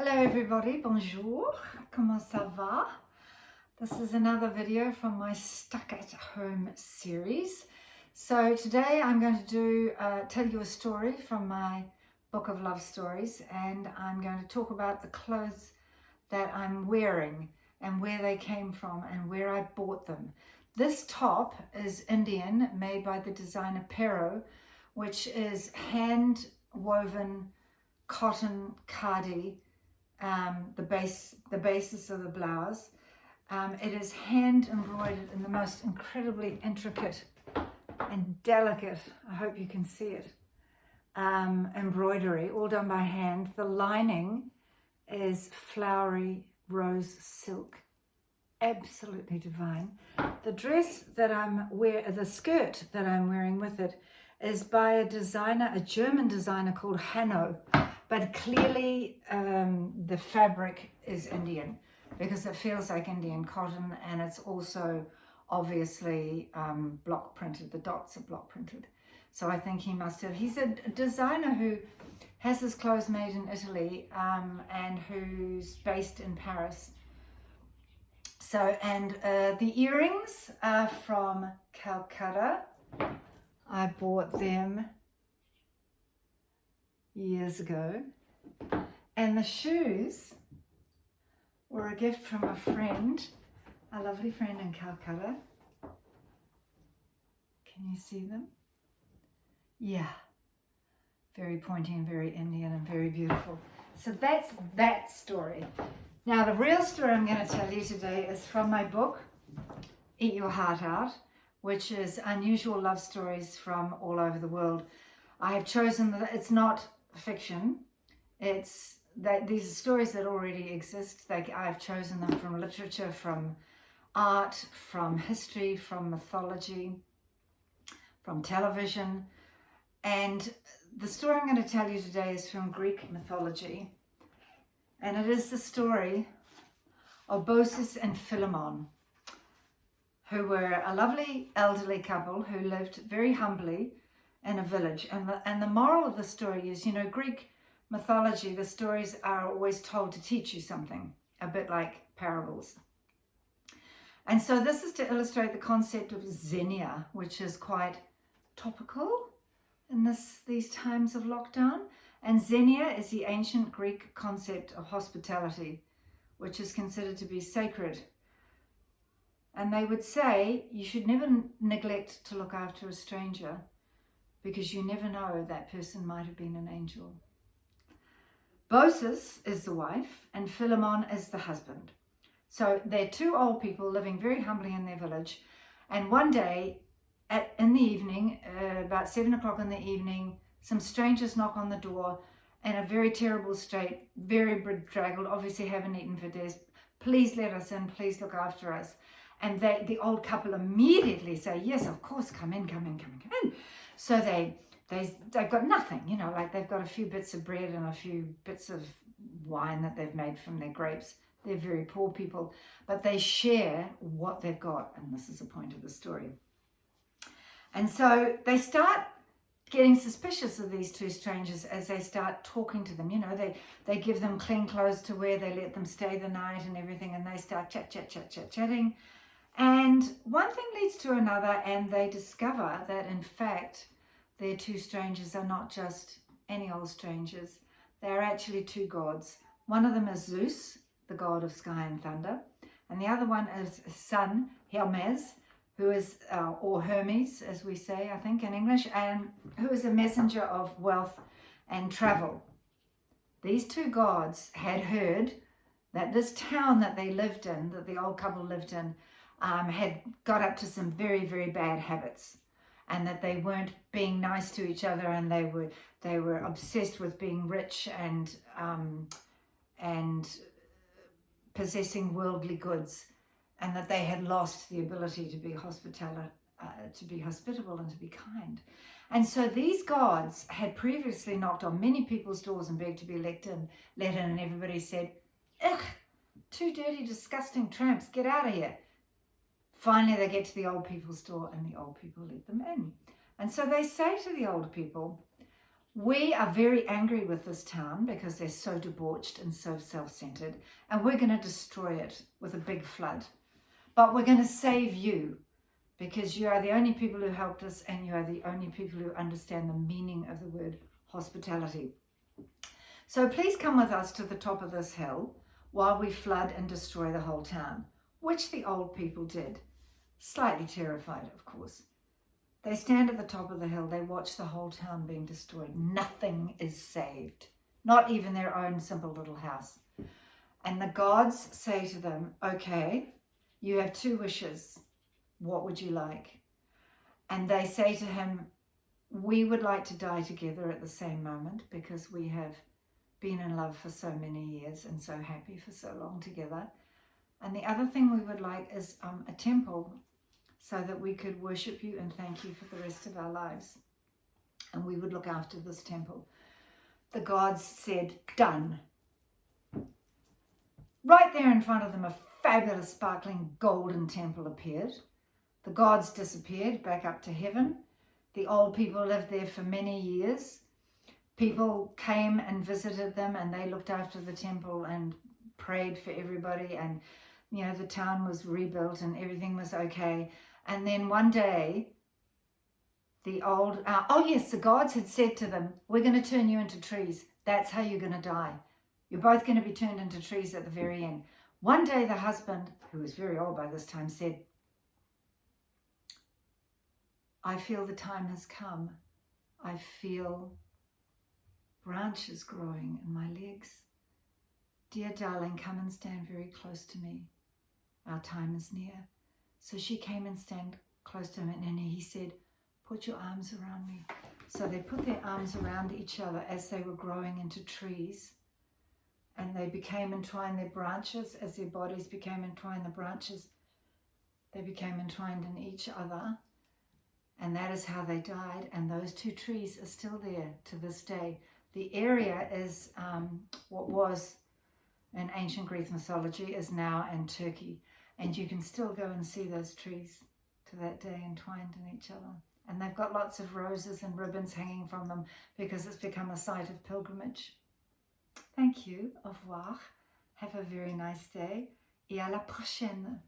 Hello everybody, bonjour, comment ça va? This is another video from my Stuck at Home series. So today I'm going to tell you a story from my book of love stories, and I'm going to talk about the clothes that I'm wearing and where they came from and where I bought them. This top is Indian, made by the designer Pero, which is hand woven cotton khadi. The basis of the blouse. It is hand embroidered in the most incredibly intricate and delicate, I hope you can see it, embroidery, all done by hand. The lining is flowery rose silk, absolutely divine. The dress that the skirt that I'm wearing with it is by a designer, a German designer called Hanno. But clearly the fabric is Indian because it feels like Indian cotton, and it's also obviously block printed. The dots are block printed. So I think he's a designer who has his clothes made in Italy and who's based in Paris. So, and the earrings are from Calcutta. I bought them years ago, and the shoes were a gift from a friend, a lovely friend in Calcutta. Can you see them? Yeah, very pointy and very Indian and very beautiful. So that's that story. Now the real story I'm going to tell you today is from my book Eat Your Heart Out, which is unusual love stories from all over the world. I have chosen that it's not fiction. It's that these are stories that already exist. I've chosen them from literature, from art, from history, from mythology, from television. And the story I'm going to tell you today is from Greek mythology. And it is the story of Baucis and Philemon, who were a lovely elderly couple who lived very humbly in a village. And the moral of the story is, you know, Greek mythology, the stories are always told to teach you something, a bit like parables. And so this is to illustrate the concept of xenia, which is quite topical in these times of lockdown. And xenia is the ancient Greek concept of hospitality, which is considered to be sacred. And they would say you should never neglect to look after a stranger, because you never know, that person might have been an angel. Baucis is the wife and Philemon is the husband. So they're two old people living very humbly in their village. And one day in the evening, about 7 o'clock in the evening, some strangers knock on the door in a very terrible state, very bedraggled, obviously haven't eaten for days. Please let us in, please look after us. And the old couple immediately say, yes, of course, come in. So they've got nothing, you know, like they've got a few bits of bread and a few bits of wine that they've made from their grapes. They're very poor people, but they share what they've got. And this is the point of the story. And so they start getting suspicious of these two strangers as they start talking to them. You know, they give them clean clothes to wear, they let them stay the night and everything, and they start chatting. And one thing leads to another, and they discover that in fact their two strangers are not just any old strangers. They are actually two gods. One of them is Zeus, the god of sky and thunder, and the other one is his son, Hermes, who is, or Hermes as we say, I think in English, and who is a messenger of wealth and travel. These two gods had heard that this town that they lived in, that the old couple lived in, had got up to some very, very bad habits, and that they weren't being nice to each other, and they were obsessed with being rich and possessing worldly goods, and that they had lost the ability to be hospitable and to be kind. And so these gods had previously knocked on many people's doors and begged to be let in, and everybody said, ugh, two dirty, disgusting tramps, get out of here. Finally, they get to the old people's door and the old people let them in. And so they say to the old people, We are very angry with this town because they're so debauched and so self-centered, and we're going to destroy it with a big flood. But we're going to save you because you are the only people who helped us, and you are the only people who understand the meaning of the word hospitality. So please come with us to the top of this hill while we flood and destroy the whole town, which the old people did, slightly terrified, of course. They stand at the top of the hill. They watch the whole town being destroyed. Nothing is saved, not even their own simple little house. And the gods say to them, okay, you have 2 wishes. What would you like? And they say to him, we would like to die together at the same moment because we have been in love for so many years and so happy for so long together. And the other thing we would like is a temple so that we could worship you and thank you for the rest of our lives. And we would look after this temple. The gods said, done. Right there in front of them, a fabulous sparkling golden temple appeared. The gods disappeared back up to heaven. The old people lived there for many years. People came and visited them, and they looked after the temple and prayed for everybody, and the town was rebuilt and everything was okay. And then one day, the gods had said to them, we're going to turn you into trees. That's how you're going to die. You're both going to be turned into trees at the very end. One day the husband, who was very old by this time, said, I feel the time has come. I feel branches growing in my legs. Dear darling, come and stand very close to me. Our time is near. So she came and stand close to him, and he said, put your arms around me. So they put their arms around each other as they were growing into trees, and they became entwined. Their branches, as their bodies became entwined, the branches, they became entwined in each other, and that is how they died. And those 2 trees are still there to this day. The area is what was in ancient Greek mythology is now in Turkey. And you can still go and see those trees to that day entwined in each other. And they've got lots of roses and ribbons hanging from them because it's become a site of pilgrimage. Thank you. Au revoir. Have a very nice day. Et à la prochaine.